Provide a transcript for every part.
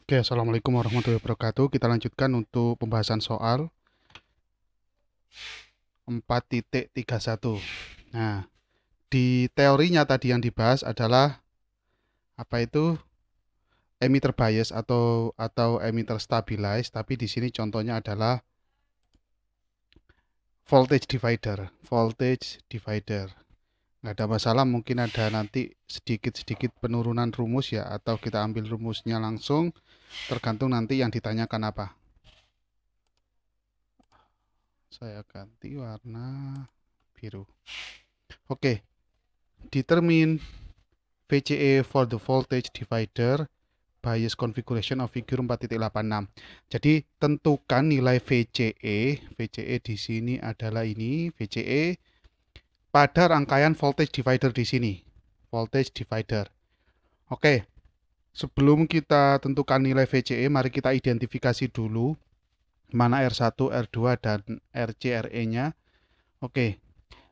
Oke, Assalamualaikum warahmatullahi wabarakatuh. Kita lanjutkan untuk pembahasan soal 4.31. Nah, di teorinya tadi yang dibahas adalah apa itu emitter bias atau emitter stabilize, tapi di sini contohnya adalah voltage divider. Voltage divider. Nggak ada masalah, mungkin ada nanti sedikit-sedikit penurunan rumus ya, atau kita ambil rumusnya langsung, tergantung nanti yang ditanyakan apa. Saya ganti warna biru. Oke, determine VCE for the voltage divider bias configuration of figure 4.86. Jadi tentukan nilai VCE. VCE di sini adalah ini VCE pada rangkaian voltage divider di sini. Voltage divider. Oke, sebelum kita tentukan nilai VCE, mari kita identifikasi dulu mana R1, R2 dan RC, RE-nya. Oke,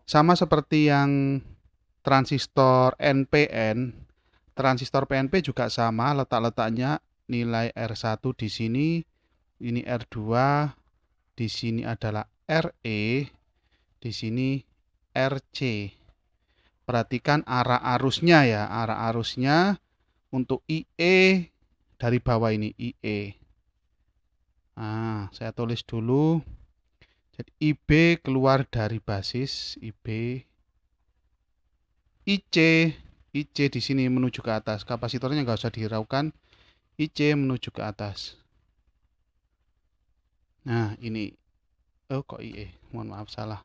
sama seperti yang transistor NPN, transistor PNP juga sama, letak-letaknya nilai R1 di sini, ini R2, di sini adalah RE, di sini RC. Perhatikan arah arusnya ya, arah arusnya untuk IE dari bawah ini IE. Nah, saya tulis dulu. Jadi IB keluar dari basis IB, IC, IC di sini menuju ke atas. Kapasitornya nggak usah dihiraukan. IC menuju ke atas. Nah, ini. Oh, kok IE? Mohon maaf, salah.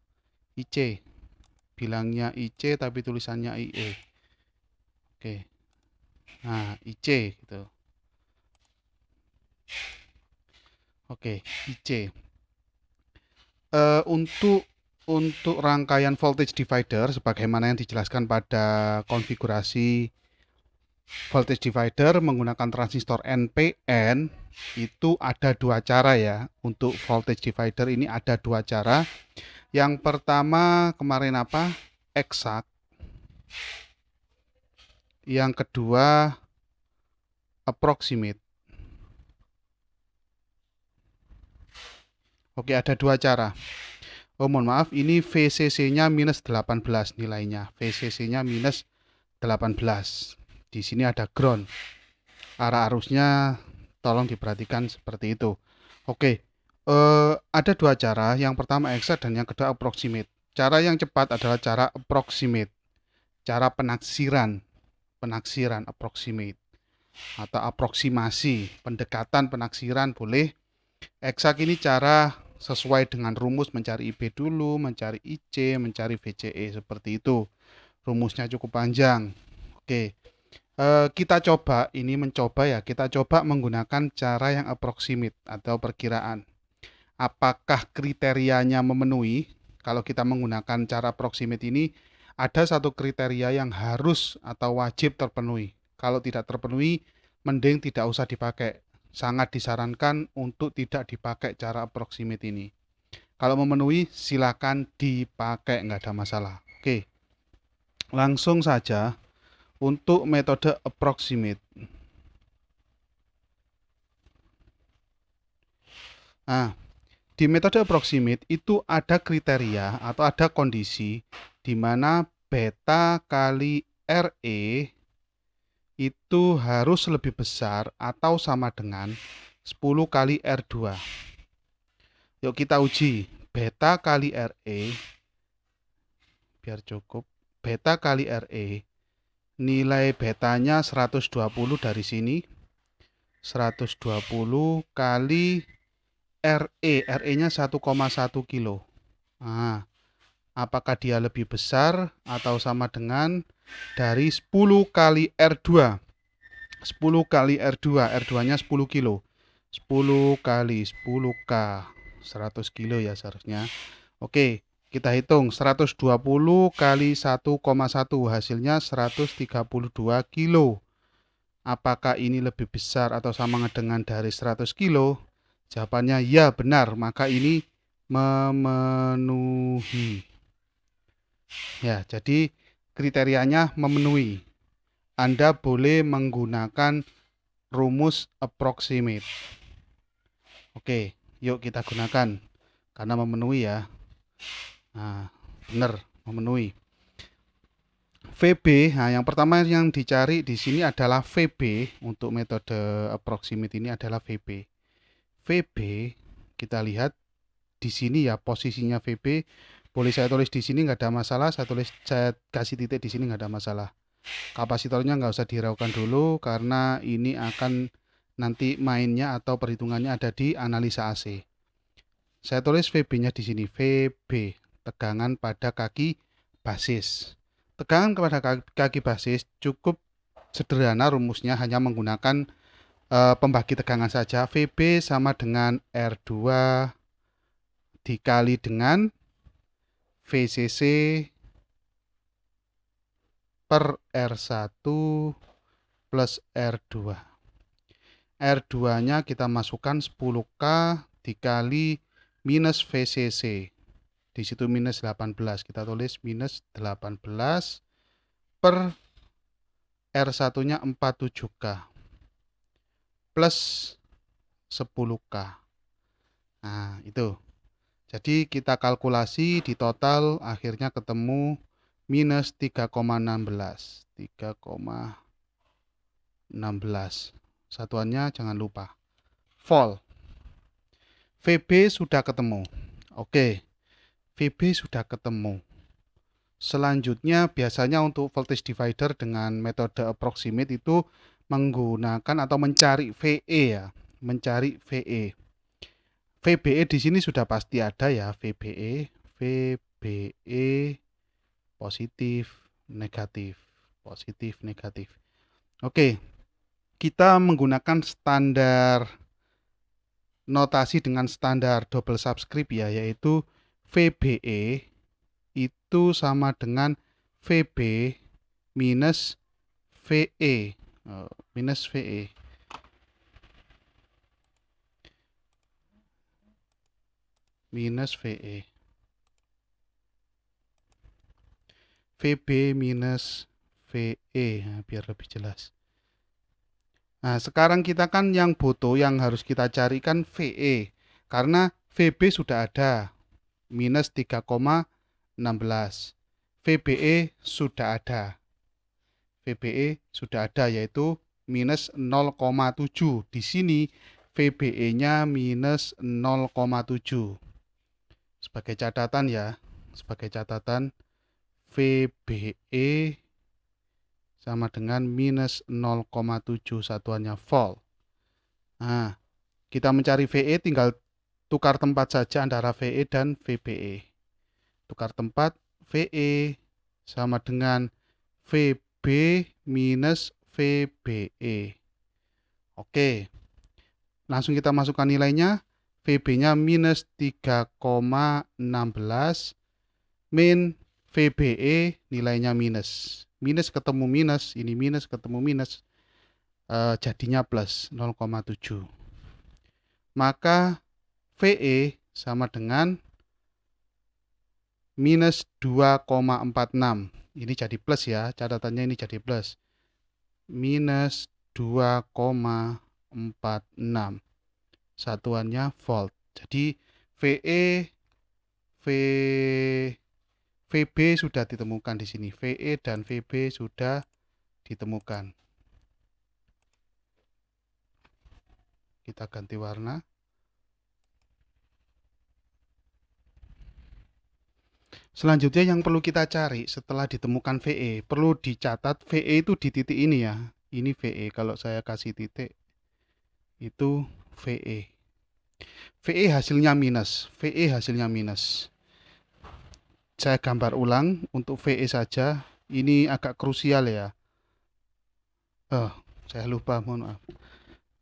IC. Bilangnya IC tapi tulisannya IE. Oke. Nah, IC gitu. Oke, IC. Untuk rangkaian voltage divider sebagaimana yang dijelaskan pada konfigurasi voltage divider menggunakan transistor NPN itu ada dua cara ya. Untuk voltage divider ini ada dua cara. Yang pertama kemarin apa? Eksak. Yang kedua approximate. Oke, ada dua cara. Oh, mohon maaf, ini VCC-nya minus 18 nilainya. VCC-nya minus 18. Di sini ada ground. Arah arusnya tolong diperhatikan seperti itu. Oke, ada dua cara. Yang pertama exact dan yang kedua approximate. Cara yang cepat adalah cara approximate. Cara penaksiran approximate atau aproksimasi, pendekatan penaksiran boleh. Eksak ini cara sesuai dengan rumus mencari IB dulu, mencari IC, mencari VCE seperti itu. Rumusnya cukup panjang. Oke, kita coba ini mencoba ya. Kita coba menggunakan cara yang approximate atau perkiraan. Apakah kriterianya memenuhi? Kalau kita menggunakan cara approximate ini, ada satu kriteria yang harus atau wajib terpenuhi. Kalau tidak terpenuhi, mending tidak usah dipakai. Sangat disarankan untuk tidak dipakai cara approximate ini. Kalau memenuhi, silakan dipakai, nggak ada masalah. Oke, langsung saja untuk metode approximate. Nah, di metode approximate itu ada kriteria atau ada kondisi di mana beta kali RE itu harus lebih besar atau sama dengan 10 kali R2. Yuk kita uji. Beta kali RE, biar cukup. Beta kali RE, nilai betanya 120 dari sini. 120 kali RE, RE-nya 1,1 kilo. Nah, apakah dia lebih besar atau sama dengan dari 10 kali R2? 10 kali R2, R2-nya 10 kilo. 10 kali 10K, 100 kilo ya seharusnya. Oke, kita hitung 120 kali 1,1, hasilnya 132 kilo. Apakah ini lebih besar atau sama dengan dari 100 kilo? Jawabannya ya, benar, maka ini memenuhi. Ya, jadi kriterianya memenuhi. Anda boleh menggunakan rumus approximate. Oke, yuk kita gunakan karena memenuhi ya. Nah, benar memenuhi. VB, nah yang pertama yang dicari di sini adalah VB. Untuk metode approximate ini adalah VB. VB kita lihat di sini ya, posisinya VB boleh saya tulis di sini nggak ada masalah, saya kasih titik di sini nggak ada masalah. Kapasitornya nggak usah diraukan dulu karena ini akan nanti mainnya atau perhitungannya ada di analisa AC. Saya tulis VB-nya di sini, VB, tegangan pada kaki basis. Tegangan kepada kaki basis cukup sederhana rumusnya, hanya menggunakan pembagi tegangan saja. VB sama dengan R2 dikali dengan VCC per R1 plus R2. R2-nya kita masukkan 10K dikali minus VCC. Di situ minus 18. Kita tulis minus 18 per R1-nya 47K plus 10K. Nah, itu. Jadi kita kalkulasi di total akhirnya ketemu minus 3,16. 3,16. Satuannya jangan lupa. Volt. VB sudah ketemu. Oke. VB sudah ketemu. Selanjutnya biasanya untuk voltage divider dengan metode approximate itu menggunakan atau mencari VE ya. Mencari VE. VBE di sini sudah pasti ada ya, VBE, VBE positif, negatif, positif, negatif. Oke, kita menggunakan standar notasi dengan standar double subscript ya, yaitu VBE itu sama dengan VB minus VE, minus VE. Minus VE. VB minus VE, nah, biar lebih jelas. Nah, sekarang kita kan yang butuh, yang harus kita carikan VE. Karena VB sudah ada, minus 3,16. VBE sudah ada. VBE sudah ada, yaitu minus 0,7. Di sini VBE-nya minus 0,7. Sebagai catatan ya, sebagai catatan VBE sama dengan minus 0,7, satuannya volt. Nah, kita mencari VE tinggal tukar tempat saja antara VE dan VBE. Tukar tempat, VE sama dengan VB minus VBE. Oke, langsung kita masukkan nilainya. VB-nya minus 3,16 min VBE nilainya minus. Minus ketemu minus, ini minus ketemu minus, jadinya plus 0,7. Maka VE sama dengan minus 2,46. Ini jadi plus ya, catatannya ini jadi plus. Minus 2,46. Satuannya volt. Jadi VB sudah ditemukan di sini. VE dan VB sudah ditemukan. Kita ganti warna. Selanjutnya yang perlu kita cari setelah ditemukan VE, perlu dicatat VE itu di titik ini ya. Ini VE, kalau saya kasih titik itu VE. VE hasilnya minus, VE hasilnya minus. Saya gambar ulang untuk VE saja. Ini agak krusial ya. Saya lupa, mohon maaf.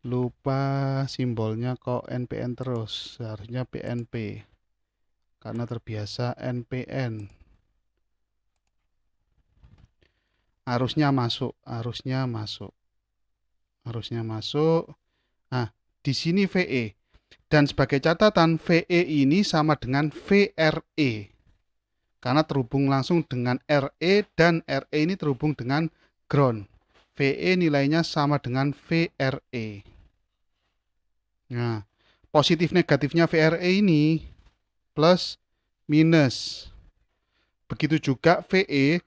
Lupa simbolnya kok NPN terus. Seharusnya PNP. Karena terbiasa NPN. Arusnya masuk, arusnya masuk. Arusnya masuk. Nah, di sini VE. Dan sebagai catatan, VE ini sama dengan VRE. Karena terhubung langsung dengan RE dan RE ini terhubung dengan ground. VE nilainya sama dengan VRE. Nah, positif negatifnya VRE ini plus minus. Begitu juga VE,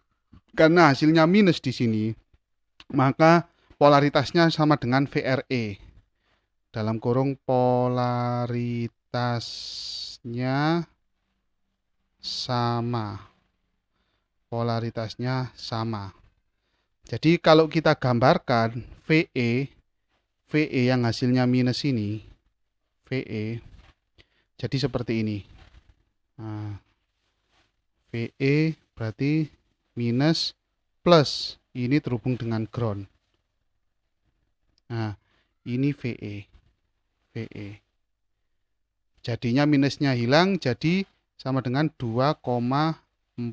karena hasilnya minus di sini, maka polaritasnya sama dengan VRE. Dalam kurung polaritasnya sama. Polaritasnya sama. Jadi kalau kita gambarkan VE yang hasilnya minus ini, VE, jadi seperti ini. Nah, VE berarti minus plus, ini terhubung dengan ground. Nah, ini VE. Jadinya minusnya hilang, jadi sama dengan 2,46.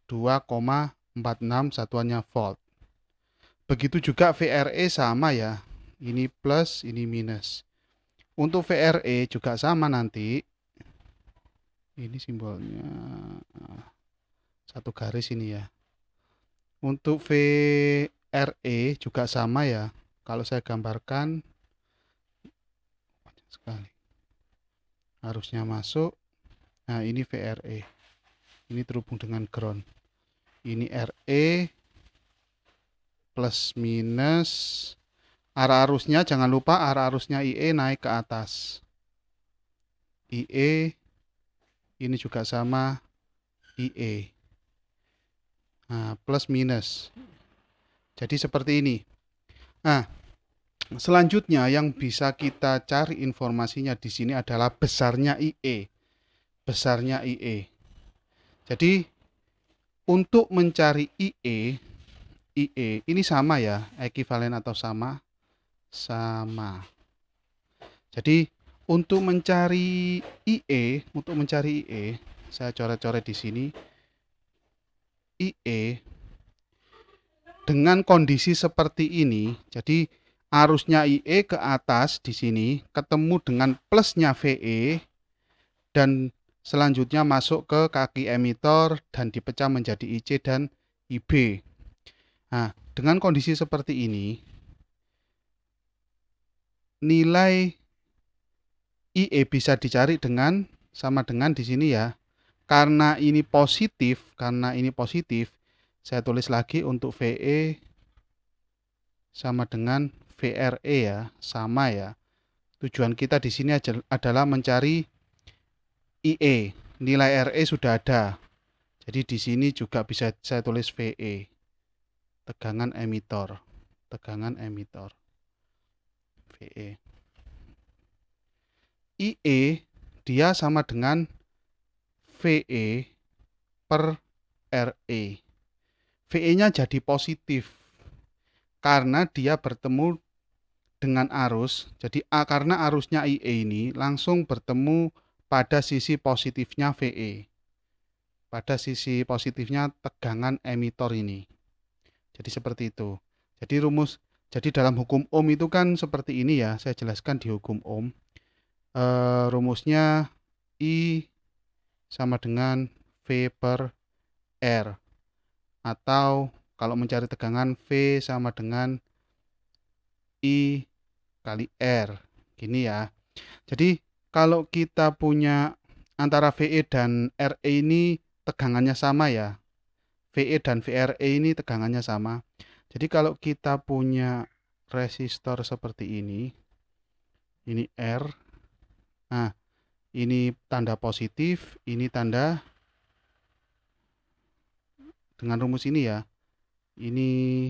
2,46 satuannya volt. Begitu juga VRE sama ya. Ini plus, ini minus. Untuk VRE juga sama nanti. Ini simbolnya satu garis ini ya. Untuk VRE juga sama ya. Kalau saya gambarkan sekali. Harusnya masuk. Nah, ini VRE. Ini terhubung dengan ground. Ini RE plus minus. Arah arusnya jangan lupa arah arusnya IE naik ke atas. IE ini juga sama IE. Nah, plus minus. Jadi seperti ini. Nah, selanjutnya yang bisa kita cari informasinya di sini adalah besarnya IE. Besarnya IE. Jadi untuk mencari IE ini sama ya, ekivalen atau sama. Jadi untuk mencari IE, saya coret-coret di sini. IE dengan kondisi seperti ini, jadi arusnya IE ke atas di sini ketemu dengan plusnya VE dan selanjutnya masuk ke kaki emitor dan dipecah menjadi IC dan IB. Nah, dengan kondisi seperti ini, nilai IE bisa dicari dengan sama dengan di sini ya. Karena ini positif, saya tulis lagi untuk VE sama dengan VRE ya, sama ya. Tujuan kita di sini adalah mencari IE. Nilai RE sudah ada. Jadi di sini juga bisa saya tulis VE. Tegangan emitor. VE. IE dia sama dengan VE per RE. VE-nya jadi positif karena dia bertemu dengan arus. Jadi karena arusnya IE ini langsung bertemu pada sisi positifnya VE. Pada sisi positifnya tegangan emitor ini. Jadi seperti itu. Jadi dalam hukum Ohm itu kan seperti ini ya. Saya jelaskan di hukum Ohm. Rumusnya I sama dengan V per R, atau kalau mencari tegangan V sama dengan I kali R, gini ya. Jadi kalau kita punya antara VE dan RE ini tegangannya sama ya, VE dan VRE ini tegangannya sama. Jadi kalau kita punya resistor seperti ini R, nah ini tanda positif, ini tanda dengan rumus ini ya. Ini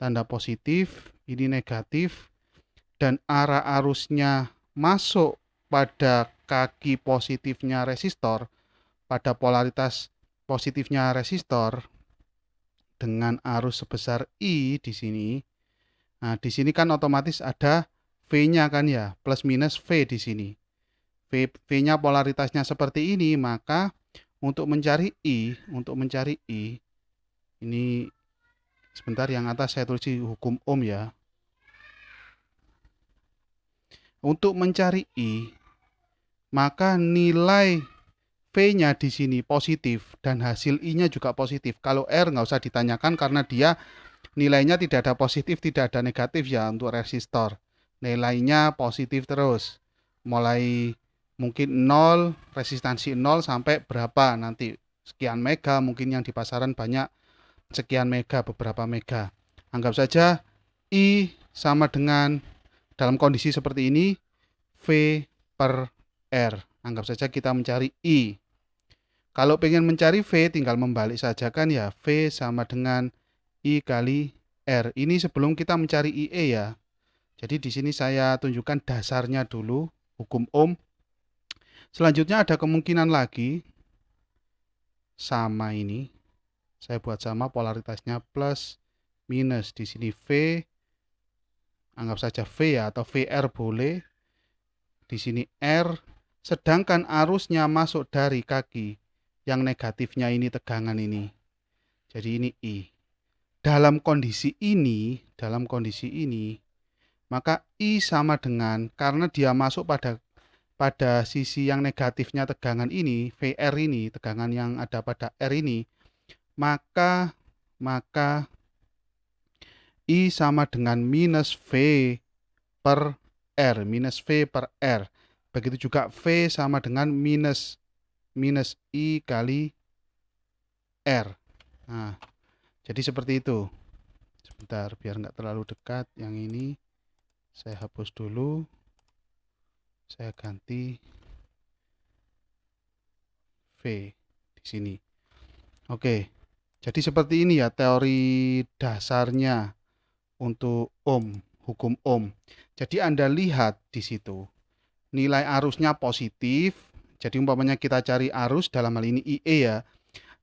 tanda positif, ini negatif, dan arah arusnya masuk pada kaki positifnya resistor, pada polaritas positifnya resistor dengan arus sebesar I di sini. Nah, di sini kan otomatis ada V-nya kan ya, plus minus V di sini. V-nya polaritasnya seperti ini, maka untuk mencari I, ini sebentar, yang atas saya tulis hukum Ohm ya. Untuk mencari I, maka nilai V-nya di sini positif dan hasil I-nya juga positif. Kalau R nggak usah ditanyakan karena dia nilainya tidak ada positif, tidak ada negatif ya untuk resistor. Nilainya positif terus. Mulai mungkin 0, resistansi 0 sampai berapa nanti. Sekian mega, mungkin yang di pasaran banyak sekian mega, beberapa mega. Anggap saja I sama dengan, dalam kondisi seperti ini, V per R. Anggap saja kita mencari I. Kalau pengen mencari V, tinggal membalik saja kan ya. V sama dengan I kali R. Ini sebelum kita mencari IE ya. Jadi di sini saya tunjukkan dasarnya dulu, hukum Ohm. Selanjutnya ada kemungkinan lagi, sama ini. Saya buat sama polaritasnya plus, minus. Di sini V, anggap saja V ya, atau VR boleh. Di sini R, sedangkan arusnya masuk dari kaki. Yang negatifnya ini tegangan ini. Jadi ini I. Dalam kondisi ini, maka I sama dengan, karena dia masuk pada sisi yang negatifnya tegangan ini, VR ini, tegangan yang ada pada R ini, maka I sama dengan minus V per R, minus V per R. Begitu juga V sama dengan minus I kali R. Nah, jadi seperti itu. Sebentar, biar nggak terlalu dekat. Yang ini saya hapus dulu. Saya ganti V di sini. Oke, jadi seperti ini ya teori dasarnya untuk Ohm, hukum Ohm. Jadi Anda lihat di situ, nilai arusnya positif. Jadi umpamanya kita cari arus, dalam hal ini IE ya.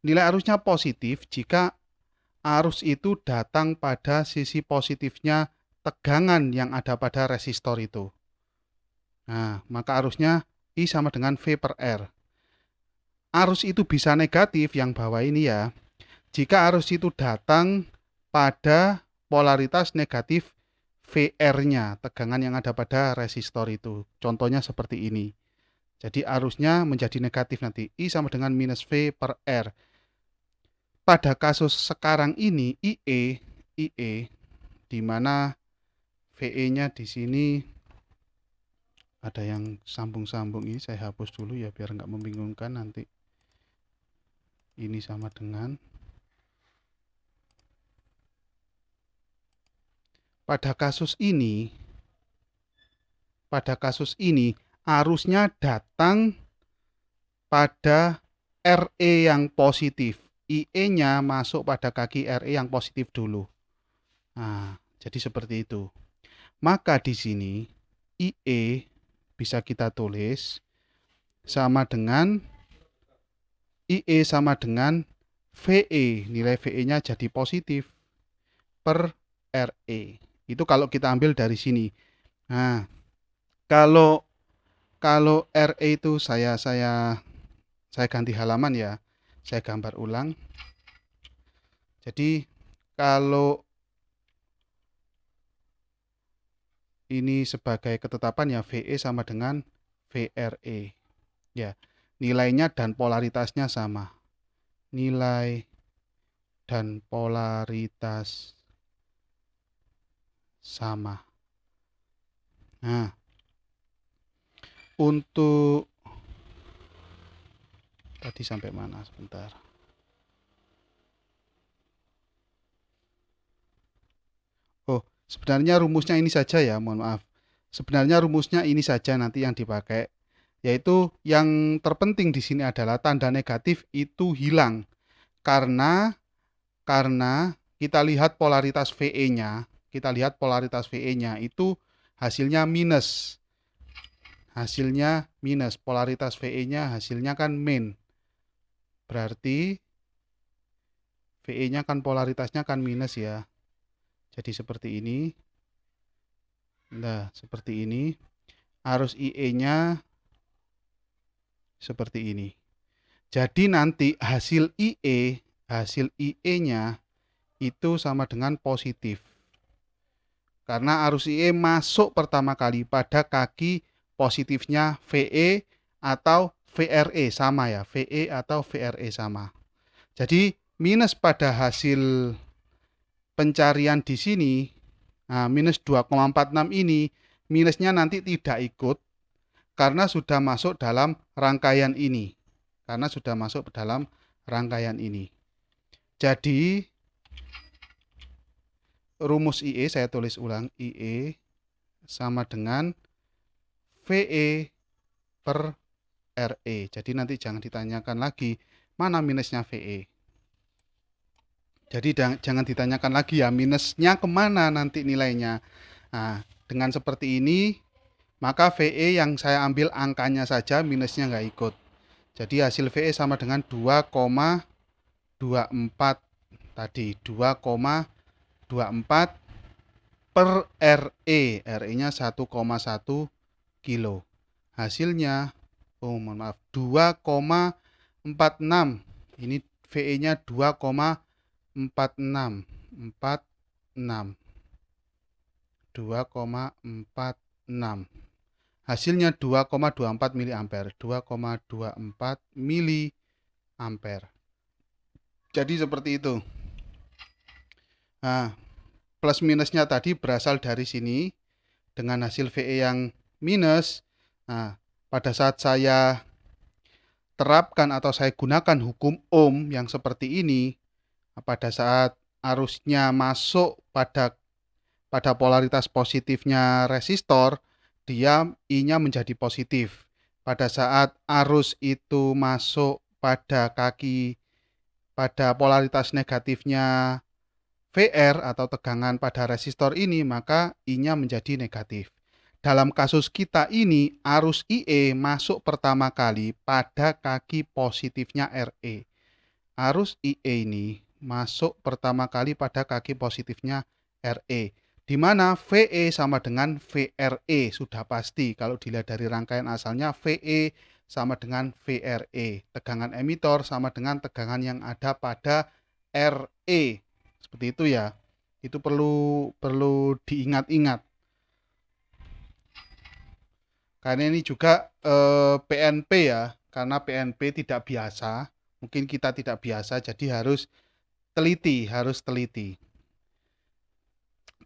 Nilai arusnya positif jika arus itu datang pada sisi positifnya tegangan yang ada pada resistor itu. Nah, maka arusnya I sama dengan V per R. Arus itu bisa negatif, yang bawah ini ya, jika arus itu datang pada polaritas negatif VR-nya, tegangan yang ada pada resistor itu. Contohnya seperti ini. Jadi arusnya menjadi negatif nanti. I sama dengan minus V per R. Pada kasus sekarang ini IE di mana VE-nya di sini ada yang sambung-sambung, ini saya hapus dulu ya biar nggak membingungkan nanti. Ini sama dengan, pada kasus ini arusnya datang pada RE yang positif. IE-nya masuk pada kaki RE yang positif dulu. Nah, jadi seperti itu. Maka di sini IE bisa kita tulis sama dengan IE sama dengan VE. Nilai VE-nya jadi positif per RE. Itu kalau kita ambil dari sini. Nah, kalau RE itu saya ganti halaman ya. Saya gambar ulang. Jadi kalau ini sebagai ketetapan ya, VE sama dengan VRE. Ya, nilainya dan polaritasnya sama. Nilai dan polaritas sama. Nah, untuk tadi sampai mana sebentar. Oh, sebenarnya rumusnya ini saja ya, mohon maaf. Sebenarnya rumusnya ini saja nanti yang dipakai, yaitu yang terpenting di sini adalah tanda negatif itu hilang karena kita lihat polaritas VE-nya, itu hasilnya minus. Polaritas VE-nya hasilnya kan min. Berarti VE-nya kan polaritasnya kan minus ya. Jadi seperti ini. Nah, seperti ini. Arus IE-nya seperti ini. Jadi nanti hasil IE-nya itu sama dengan positif. Karena arus IE masuk pertama kali pada kaki positifnya VE atau VRE sama ya, VE atau VRE sama. Jadi minus pada hasil pencarian di sini, nah, minus 2,46 ini, minusnya nanti tidak ikut karena sudah masuk dalam rangkaian ini. Karena sudah masuk dalam rangkaian ini. Jadi rumus IE saya tulis ulang, IE sama dengan VE per RE. Jadi nanti jangan ditanyakan lagi mana minusnya VE. Jadi jangan ditanyakan lagi ya minusnya kemana nanti nilainya. Nah, dengan seperti ini maka VE yang saya ambil angkanya saja, minusnya nggak ikut. Jadi hasil VE sama dengan 2,24 tadi, 2,24 per RE. RE-nya 1,1 kilo. Hasilnya, mohon maaf, 2,46. Ini VE-nya 2,46. 2,46. Hasilnya 2,24 mili ampere. 2,24 mili ampere. Jadi seperti itu. Nah, plus minusnya tadi berasal dari sini dengan hasil VE yang minus. Nah, pada saat saya terapkan atau saya gunakan hukum Ohm yang seperti ini, pada saat arusnya masuk pada polaritas positifnya resistor, dia I-nya menjadi positif. Pada saat arus itu masuk pada polaritas negatifnya VR atau tegangan pada resistor ini, maka I-nya menjadi negatif. Dalam kasus kita ini, arus IE masuk pertama kali pada kaki positifnya RE. Arus IE ini masuk pertama kali pada kaki positifnya RE, di mana VE sama dengan VRE, sudah pasti kalau dilihat dari rangkaian asalnya VE sama dengan VRE, tegangan emitor sama dengan tegangan yang ada pada RE, seperti itu ya. Itu perlu diingat-ingat karena ini juga PNP ya, karena PNP tidak biasa, mungkin kita tidak biasa, jadi harus teliti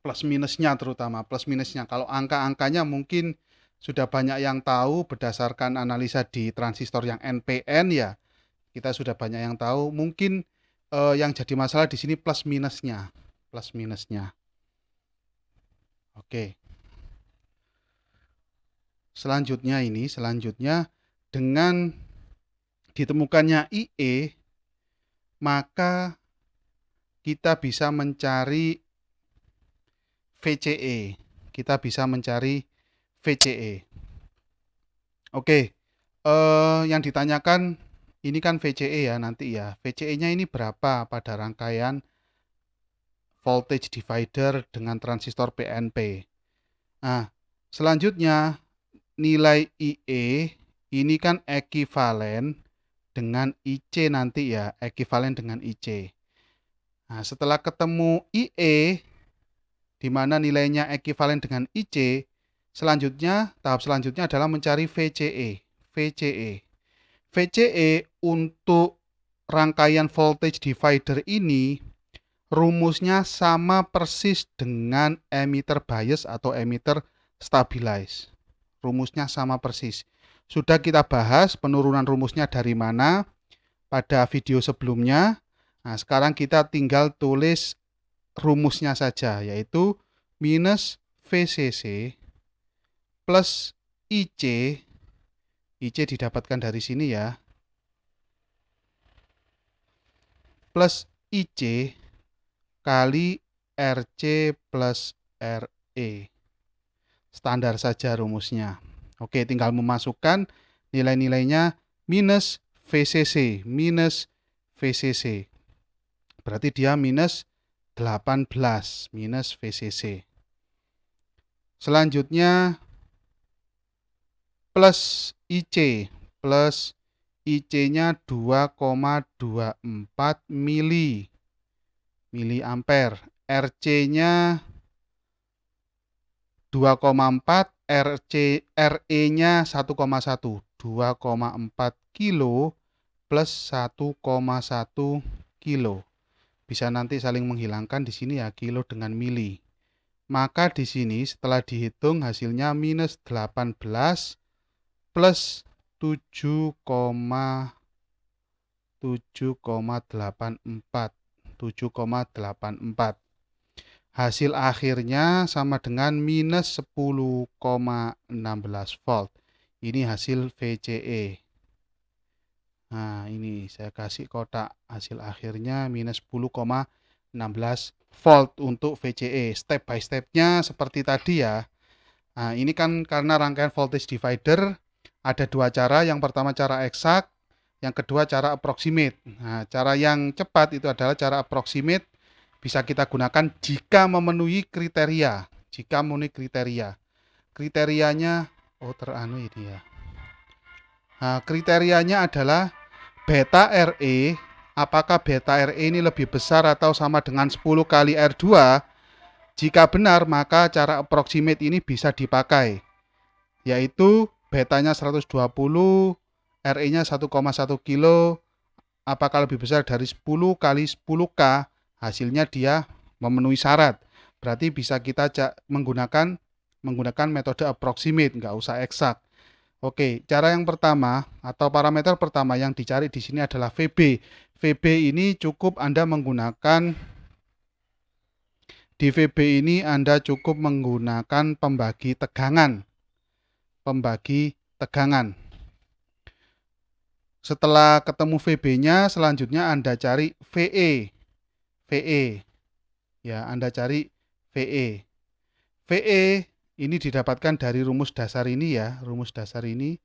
plus minusnya, terutama plus minusnya. Kalau angka-angkanya mungkin sudah banyak yang tahu berdasarkan analisa di transistor yang NPN ya, kita sudah banyak yang tahu. Mungkin yang jadi masalah di sini plus minusnya. Oke. Selanjutnya dengan ditemukannya IE, maka kita bisa mencari VCE. Oke, yang ditanyakan ini kan VCE ya nanti ya. VCE-nya ini berapa pada rangkaian voltage divider dengan transistor PNP. Nah, selanjutnya nilai IE ini kan ekivalen dengan IC nanti ya, ekivalen dengan IC. Nah, setelah ketemu IE di mana nilainya ekivalen dengan IC, tahap selanjutnya adalah mencari VCE. VCE untuk rangkaian voltage divider ini rumusnya sama persis dengan emitter bias atau emitter stabilize. Rumusnya sama persis. Sudah kita bahas penurunan rumusnya dari mana pada video sebelumnya. Nah, sekarang kita tinggal tulis rumusnya saja, yaitu minus VCC plus IC. IC didapatkan dari sini ya. Plus IC kali RC plus RE. Standar saja rumusnya. Oke, tinggal memasukkan nilai-nilainya minus VCC. Berarti dia minus 18 minus VCC. Selanjutnya plus IC. Plus IC-nya 2,24 mili ampere. RC-nya 2,4, RE-nya 1,1. 2,4 kilo plus 1,1 kilo. Bisa nanti saling menghilangkan di sini ya, kilo dengan mili. Maka di sini setelah dihitung hasilnya minus 18 plus 7,84. Hasil akhirnya sama dengan minus 10,16 volt. Ini hasil VCE. Nah, ini saya kasih kotak hasil akhirnya minus 10,16 volt untuk VCE. Step by stepnya seperti tadi ya. Nah, ini kan karena rangkaian voltage divider ada dua cara. Yang pertama cara eksak, yang kedua cara approximate. Nah, cara yang cepat itu adalah cara approximate, bisa kita gunakan jika memenuhi kriteria. Jika memenuhi kriteria. Kriterianya, ini ya. Nah, kriterianya adalah beta RE, apakah beta RE ini lebih besar atau sama dengan 10 kali R2? Jika benar, maka cara approximate ini bisa dipakai, yaitu betanya 120, RE-nya 1,1 kilo, apakah lebih besar dari 10 kali 10K, hasilnya dia memenuhi syarat. Berarti bisa kita menggunakan metode approximate, nggak usah eksak. Oke, cara yang pertama atau parameter pertama yang dicari di sini adalah VB. VB ini cukup Anda menggunakan, di VB ini Anda cukup menggunakan pembagi tegangan. Setelah ketemu VB-nya, selanjutnya Anda cari VE. Ya, Anda cari VE. VE ini didapatkan dari rumus dasar ini ya. Rumus dasar ini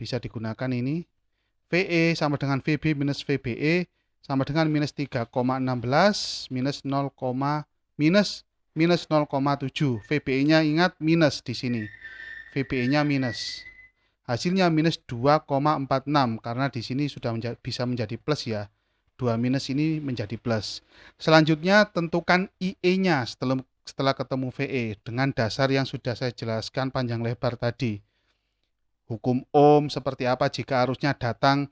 bisa digunakan ini. VE sama dengan VB minus VBE sama dengan minus 3,16 minus 0,7. VBE-nya ingat minus di sini. VBE-nya minus. Hasilnya minus 2,46 karena di sini sudah bisa menjadi plus ya. 2 minus ini menjadi plus. Selanjutnya tentukan IE-nya setelah ketemu VE dengan dasar yang sudah saya jelaskan panjang lebar tadi. Hukum Ohm seperti apa jika arusnya datang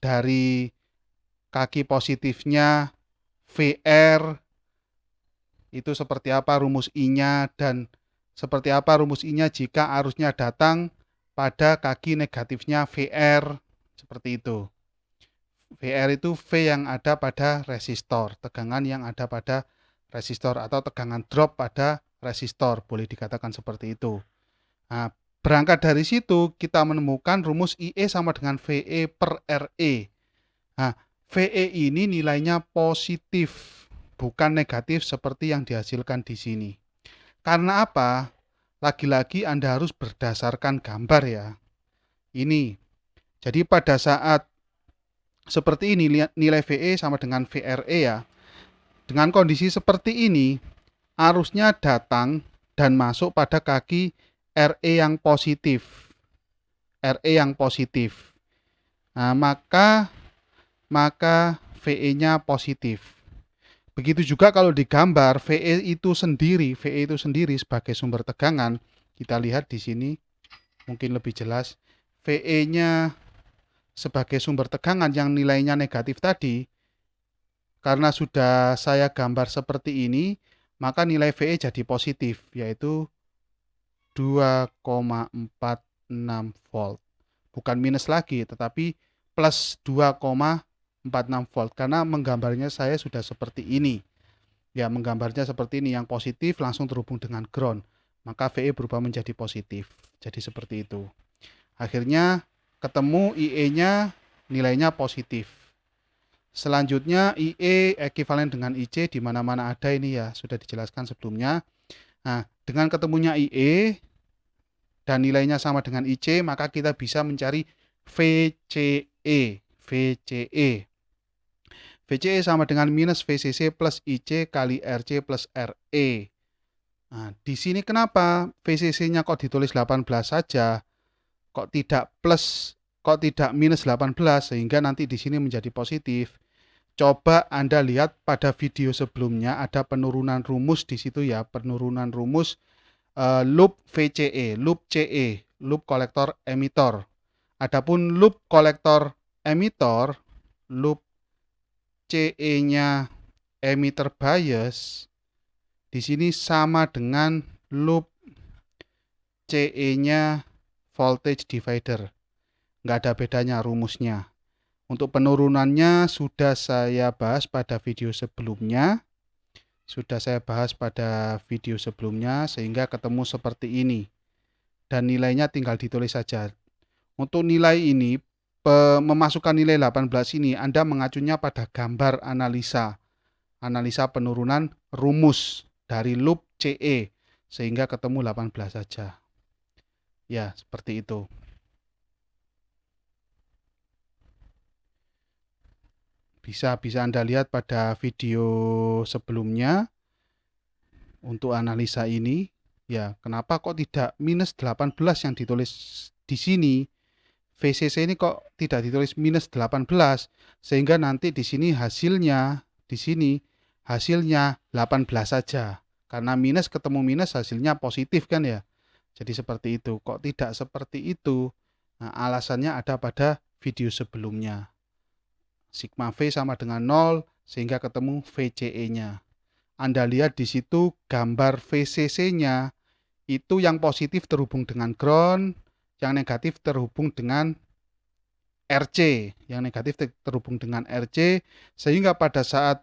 dari kaki positifnya, VR itu seperti apa rumus I-nya, dan seperti apa rumus I-nya jika arusnya datang pada kaki negatifnya VR, seperti itu. VR itu V yang ada pada resistor, tegangan yang ada pada resistor atau tegangan drop pada resistor, boleh dikatakan seperti itu. Nah, berangkat dari situ kita menemukan rumus IE sama dengan VE per RE. Nah, VE ini nilainya positif, bukan negatif seperti yang dihasilkan di sini. Karena apa? Lagi-lagi Anda harus berdasarkan gambar ya. Ini. Jadi pada saat seperti ini nilai VE sama dengan VRE ya. Dengan kondisi seperti ini, arusnya datang dan masuk pada kaki RE yang positif. Nah, maka VE-nya positif. Begitu juga kalau digambar VE itu sendiri sebagai sumber tegangan. Kita lihat di sini mungkin lebih jelas. VE-nya sebagai sumber tegangan yang nilainya negatif tadi, karena sudah saya gambar seperti ini, maka nilai VE jadi positif, yaitu 2,46 volt. Bukan minus lagi, tetapi plus 2,46 volt, karena menggambarnya saya sudah seperti ini. Ya, menggambarnya seperti ini, yang positif langsung terhubung dengan ground, maka VE berubah menjadi positif. Jadi seperti itu. Akhirnya ketemu IE-nya nilainya positif. Selanjutnya IE ekivalen dengan IC, di mana-mana ada ini ya, sudah dijelaskan sebelumnya. Nah, dengan ketemunya IE dan nilainya sama dengan IC, maka kita bisa mencari VCE. VCE sama dengan minus VCC plus IC kali RC plus RE. Nah, di sini kenapa VCC-nya kok ditulis 18 saja? Kok tidak minus 18 sehingga nanti di sini menjadi positif? Coba Anda lihat pada video sebelumnya ada penurunan rumus di situ ya, penurunan rumus loop VCE, loop CE. loop kolektor emitor. Adapun loop kolektor emitor, loop CE-nya emitter bias di sini sama dengan loop CE-nya voltage divider. Nggak ada bedanya rumusnya. Untuk penurunannya sudah saya bahas pada video sebelumnya. Sehingga ketemu seperti ini. Dan nilainya tinggal ditulis saja. Untuk nilai ini, memasukkan nilai 18 ini, Anda mengacunya pada gambar analisa penurunan rumus dari loop CE, sehingga ketemu 18 saja. Ya, seperti itu. Bisa Anda lihat pada video sebelumnya untuk analisa ini. Ya, kenapa kok tidak minus 18 yang ditulis di sini? VCC ini kok tidak ditulis minus 18, sehingga nanti di sini hasilnya 18 saja. Karena minus ketemu minus hasilnya positif kan ya. Jadi seperti itu. Kok tidak seperti itu? Nah, alasannya ada pada video sebelumnya. Sigma V sama dengan 0 sehingga ketemu VCE-nya. Anda lihat di situ gambar VCC-nya itu yang positif terhubung dengan ground, yang negatif terhubung dengan RC, sehingga pada saat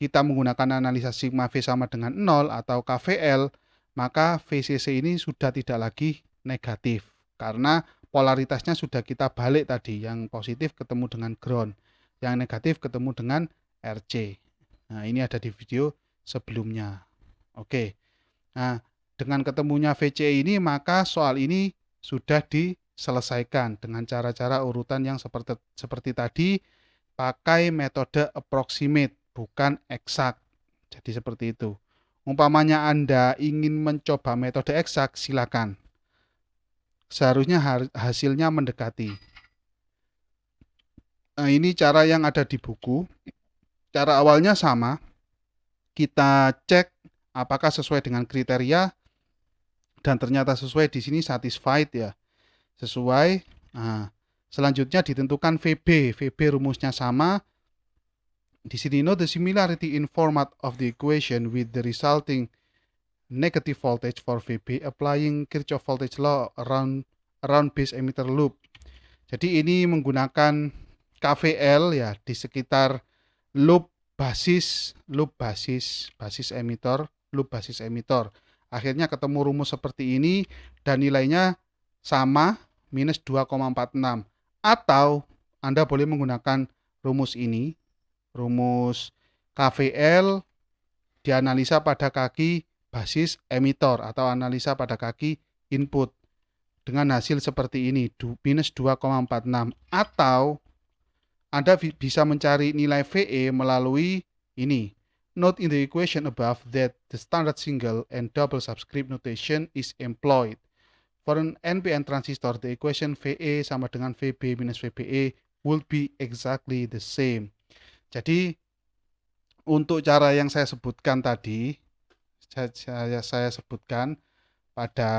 kita menggunakan analisa sigma V sama dengan 0 atau KVL, maka VCC ini sudah tidak lagi negatif karena polaritasnya sudah kita balik tadi, yang positif ketemu dengan ground, yang negatif ketemu dengan RC. Nah, ini ada di video sebelumnya. Oke. Nah, dengan ketemunya VCE ini, maka soal ini sudah diselesaikan dengan cara-cara urutan yang seperti tadi, pakai metode approximate, bukan eksak. Jadi seperti itu. Umpamanya Anda ingin mencoba metode eksak, silakan. Seharusnya hasilnya mendekati. Nah, ini cara yang ada di buku. Cara awalnya sama. Kita cek apakah sesuai dengan kriteria, dan ternyata sesuai. Di sini satisfied ya, sesuai. Nah, selanjutnya ditentukan VB. VB rumusnya sama. Di sini note the similarity in format of the equation with the resulting negative voltage for VB applying Kirchhoff voltage law around base emitter loop. Jadi ini menggunakan KVL ya di sekitar loop basis emitor. Akhirnya ketemu rumus seperti ini dan nilainya sama, minus 2,46. Atau Anda boleh menggunakan rumus ini, rumus KVL dianalisa pada kaki basis emitor atau analisa pada kaki input dengan hasil seperti ini, minus 2,46. Atau Anda bisa mencari nilai VE melalui ini. Note in the equation above that the standard single and double subscript notation is employed. For an NPN transistor, the equation VE sama dengan VB minus VBE will be exactly the same. Jadi, untuk cara yang saya sebutkan tadi, saya sebutkan pada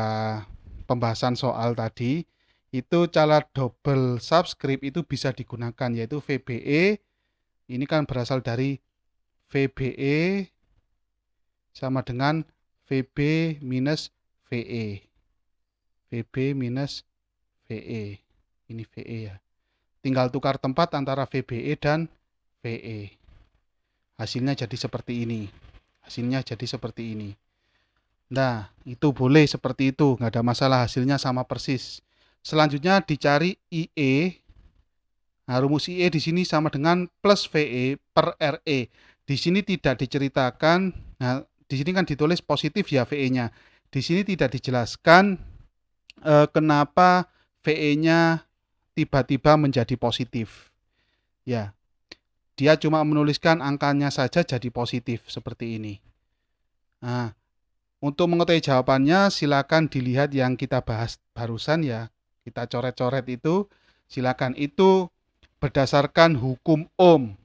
pembahasan soal tadi, itu cara double subscript itu bisa digunakan, yaitu VBE. Ini kan berasal dari VBE sama dengan VB minus VE. VB minus VE. Ini VE ya. Tinggal tukar tempat antara VBE dan VE. Hasilnya jadi seperti ini. Nah, itu boleh seperti itu, nggak ada masalah, hasilnya sama persis. Selanjutnya dicari IE. Nah, rumus IE di sini sama dengan plus VE per RE. Di sini tidak diceritakan. Nah, di sini kan ditulis positif ya VE-nya. Di sini tidak dijelaskan kenapa VE-nya tiba-tiba menjadi positif. Ya, dia cuma menuliskan angkanya saja jadi positif seperti ini. Nah, untuk mengetahui jawabannya silakan dilihat yang kita bahas barusan ya. Kita coret-coret itu, silakan. Itu berdasarkan hukum Ohm.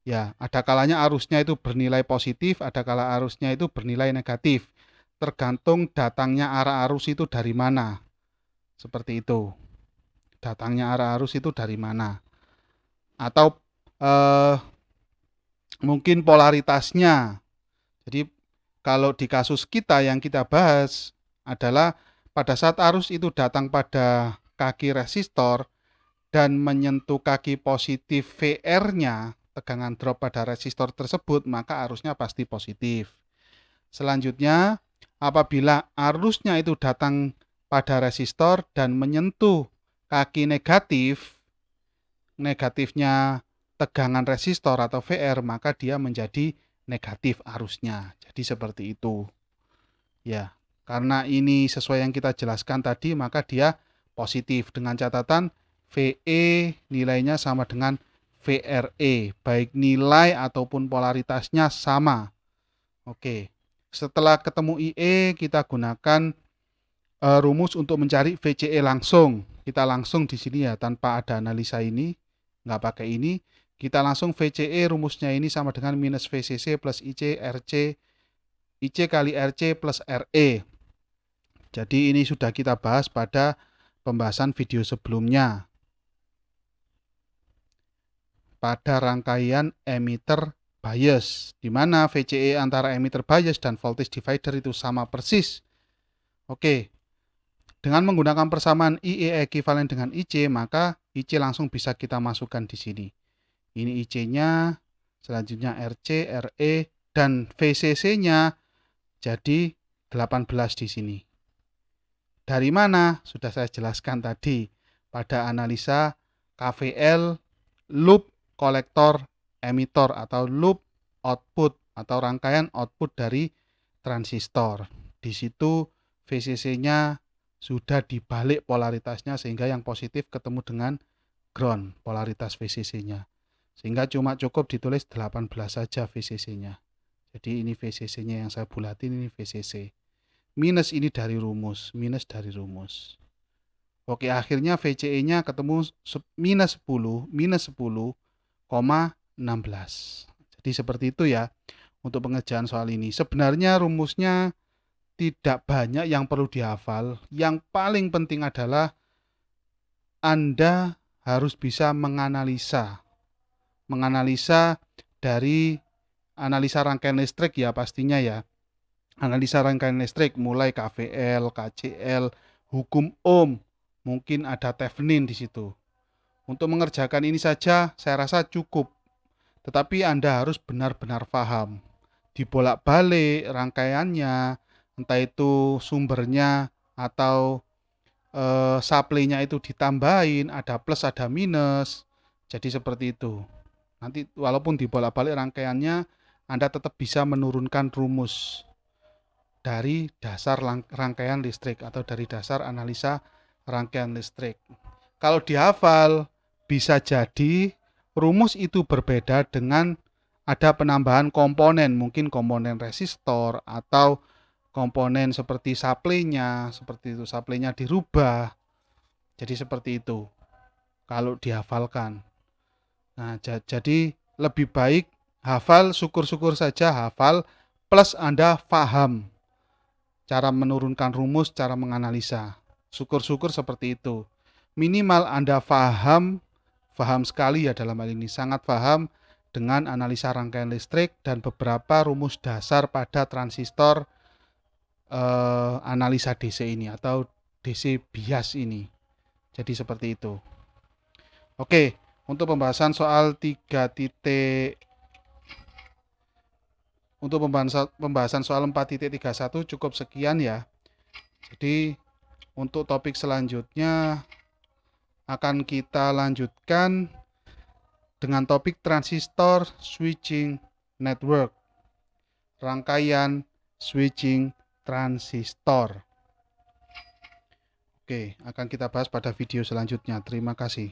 Ya, ada kalanya arusnya itu bernilai positif, ada kala arusnya itu bernilai negatif. tergantung datangnya arah arus itu dari mana. Seperti itu. Datangnya arah arus itu dari mana. Atau mungkin polaritasnya. Jadi kalau di kasus kita yang kita bahas adalah pada saat arus itu datang pada kaki resistor dan menyentuh kaki positif VR-nya, tegangan drop pada resistor tersebut, maka arusnya pasti positif. Selanjutnya, apabila arusnya itu datang pada resistor dan menyentuh kaki negatif, negatifnya tegangan resistor atau VR, maka dia menjadi negatif arusnya. Jadi seperti itu. Ya, karena ini sesuai yang kita jelaskan tadi, maka dia positif dengan catatan VE nilainya sama dengan VRE, baik nilai ataupun polaritasnya sama. Oke. Setelah ketemu IE, kita gunakan rumus untuk mencari VCE langsung. Kita langsung di sini ya, tanpa ada analisa ini, nggak pakai ini. Kita langsung VCE rumusnya ini sama dengan minus VCC plus IC RC, IC kali RC plus RE. Jadi ini sudah kita bahas pada pembahasan video sebelumnya. Pada rangkaian emitter bias, di mana VCE antara emitter bias dan voltage divider itu sama persis. Oke, dengan menggunakan persamaan IE ekuivalen dengan IC, maka IC langsung bisa kita masukkan di sini. Ini IC-nya, selanjutnya RC, RE, dan VCC-nya jadi 18 di sini. Dari mana? Sudah saya jelaskan tadi pada analisa KVL loop kolektor emitor atau loop output atau rangkaian output dari transistor. Di situ VCC-nya sudah dibalik polaritasnya sehingga yang positif ketemu dengan ground polaritas VCC-nya. Sehingga cuma cukup ditulis 18 saja VCC-nya. Jadi ini VCC-nya yang saya bulatin, ini VCC. Minus ini dari rumus, minus dari rumus. Oke, akhirnya VCE-nya ketemu minus 10,16. Jadi seperti itu ya untuk pengerjaan soal ini. Sebenarnya rumusnya tidak banyak yang perlu dihafal. Yang paling penting adalah Anda harus bisa menganalisa dari analisa rangkaian listrik ya pastinya ya. Analisa rangkaian listrik mulai KVL, KCL, hukum Ohm, mungkin ada Thevenin di situ. Untuk mengerjakan ini saja saya rasa cukup. Tetapi Anda harus benar-benar paham. Dibolak-balik rangkaiannya, entah itu sumbernya atau supply-nya itu ditambahin, ada plus ada minus. Jadi seperti itu. Nanti walaupun dibolak-balik rangkaiannya, Anda tetap bisa menurunkan rumus dari dasar rangkaian listrik atau dari dasar analisa rangkaian listrik. Kalau dihafal, bisa jadi rumus itu berbeda dengan ada penambahan komponen, mungkin komponen resistor atau komponen seperti supply-nya, seperti itu, supply-nya dirubah. Jadi seperti itu kalau dihafalkan. Nah, jadi lebih baik hafal, syukur-syukur saja hafal plus Anda paham cara menurunkan rumus, cara menganalisa. Syukur-syukur seperti itu. Minimal Anda paham sekali ya dalam hal ini, sangat paham dengan analisa rangkaian listrik dan beberapa rumus dasar pada transistor analisa DC ini atau DC bias ini. Jadi seperti itu. Oke, untuk pembahasan soal 3 titik untuk pembahasan soal 4.31 cukup sekian ya. Jadi untuk topik selanjutnya akan kita lanjutkan dengan topik transistor switching network. Rangkaian switching transistor. Oke, akan kita bahas pada video selanjutnya. Terima kasih.